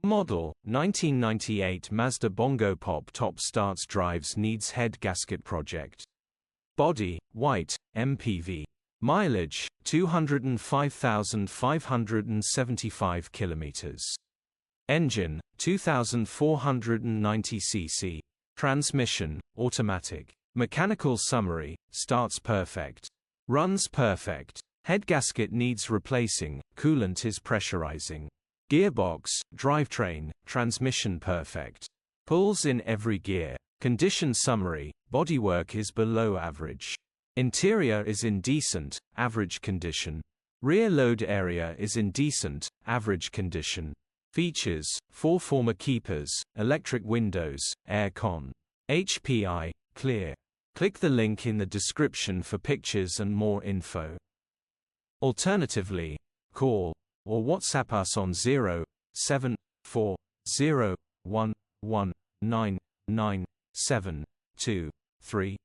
Model, 1998 Mazda Bongo Pop Top Starts Drives Needs Head Gasket Project. Body, white, MPV. Mileage, 205,575 kilometers. Engine, 2,490 cc. Transmission, automatic. Mechanical summary, starts perfect. Runs perfect. Head gasket needs replacing, coolant is pressurizing. Gearbox, drivetrain, transmission perfect. Pulls in every gear. Condition summary, bodywork is below average. Interior is in decent, average condition. Rear load area is in decent, average condition. Features, 4 former keepers, electric windows, air con. HPI, clear. Click the link in the description for pictures and more info. Alternatively, call or WhatsApp us on 07401199723.